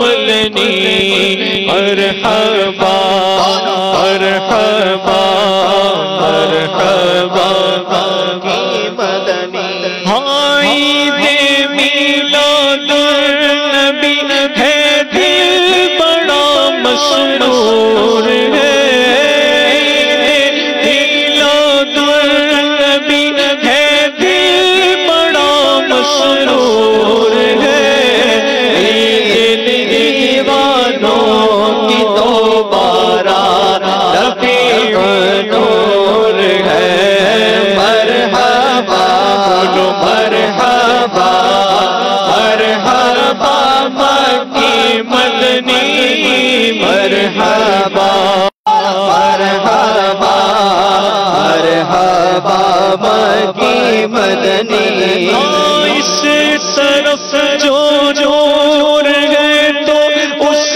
مدنی مرحبا مرحبا مرحبا کی مدنی عید میلاد النبی ہے دل بڑا مسرور ہے میلاد النبی ہے دل بڑا مسرور ہے عید دیوانوں کی دوبارہ ربیع نور ہے مرحبا بولو مرحبا مرحبا مکی مدنی مرحبا مرحبا مرحبا مکی مدنی اس طرف جو نور ہے تو اس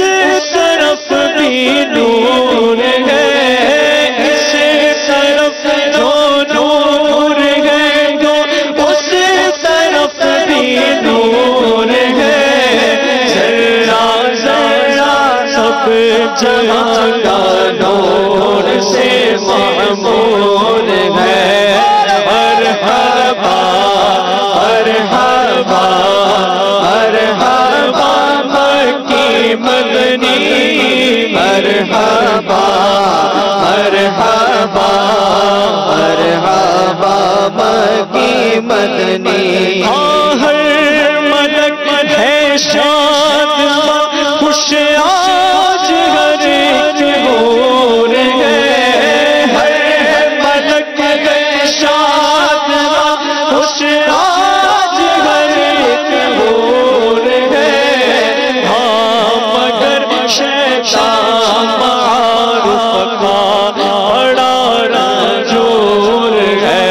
طرف بھی نور ہے اس طرف جو نور ہے تو اس طرف بھی نور ہے ذرا ذرا سب جہاں کا نور سے معمور ہے مرحبا مرحبا مرحبا مکی مدنی مرحبا مرحبا مرحبا مکی مدنی ہر ملک ہے شاد خوش آج ہر ایک حور ہے ہر ملک ہے شاد خوش آج ہر ایک حور ہے ہاں مگر شیطان معارف کا بڑا رنجور ہے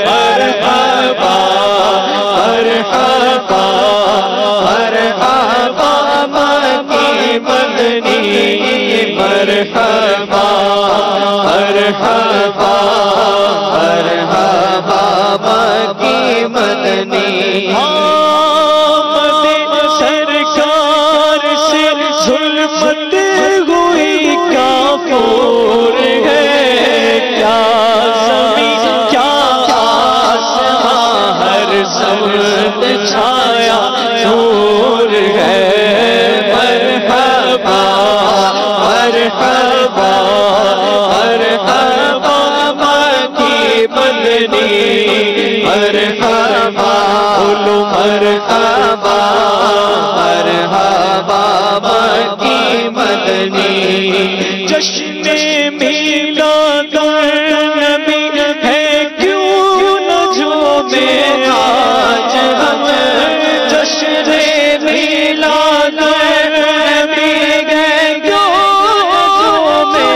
مرحبا مرحبا مرحبا مکی مدنی مرحبا مرحبا مرحبا مکی مدنی آمد سرکار سے ظلمت ہوئی کافور ہے کیا زمین کیا آسمان ہر زمین چھایا نور ہے مرحبا مرحبا مرحبا مکی مدنی مرحبا بولو مرحبا مرحبا مکی مدنی جشن میلاد النبی ہے کیوں نہ جھومے آج ہم جشن میلاد النبی ہے کیوں نہ جھومے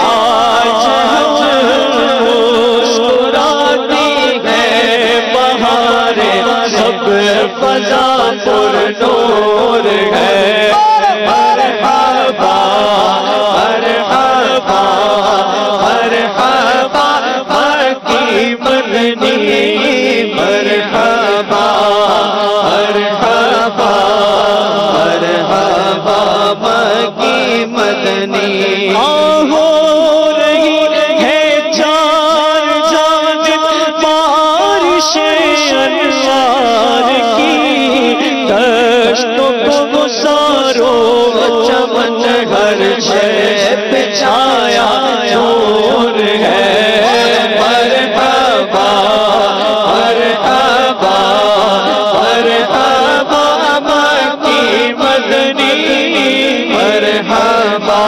آج ہم مسکراتی ہے بہاریں سب فضا پر نور ہے مرحبا مرحبا مرحبا مکی مدنی مرحبا مرحبا مرحبا مکی مدنی ہو رہی ہے جان جان بارش انوار کی دشتوں کو گسارو چمن ہر شے پہ چھایا نور ہے مرحبا مرحبا مرحبا مکی مدنی مرحبا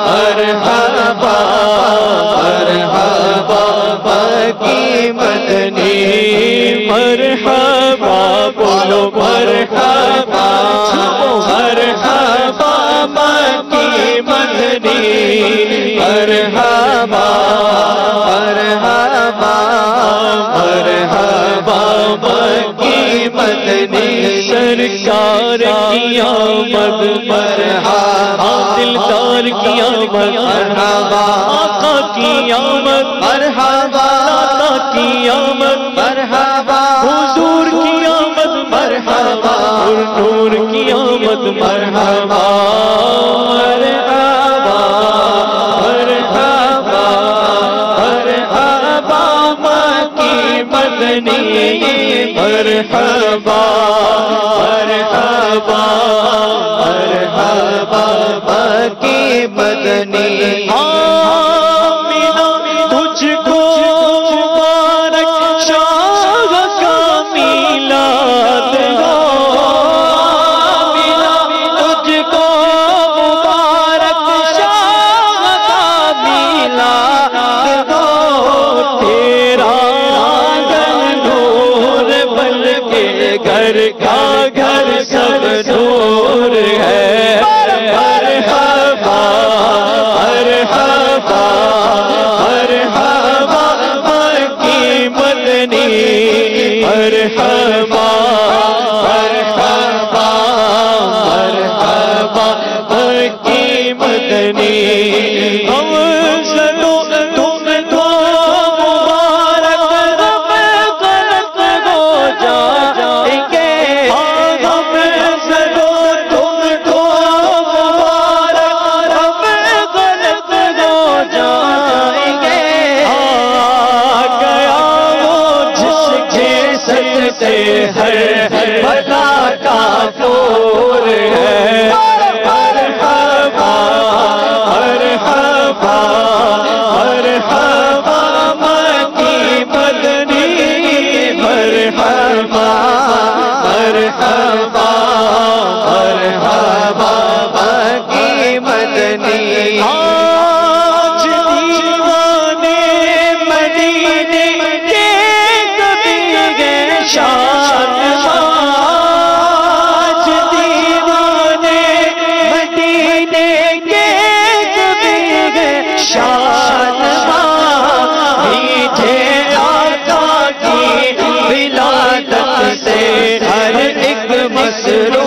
مرحبا مرحبا مکی مدنی مرحبا بولو مرحبا مرحبا مکی مدنی مرحبا مرحبا مرحبا مکی مدنی سرکار کی آمد مرحبا دلدار کی آمد مرحبا آقا کی آمد مرحبا داتا کی آمد مرحبا حضور کی آمد مرحبا نور کی آمد مرحبا گھر سب دور ہے مرحبا مرحبا مرحبا مکی مدنی مرحبا مرحبا مرحبا مکی مدنی ہم سنو تم تو مبارک رب غلط ہو جائیں گے ہم سنو تم تو مبارک رب غلط ہو جائیں گے آ گیا وہ جس کے سچ سے ہر بلا کا دور ہے مرحبا مرحبا مرحبا مکی مدنی مرحبا مرحبا مرحبا مکی مدنی آج دیوانے مدینے کے کبھی گئے شان آج دیوانے مدینے کے کبھی گئے شان میٹھے آقا کی ولادت سے ہر ایک مسرور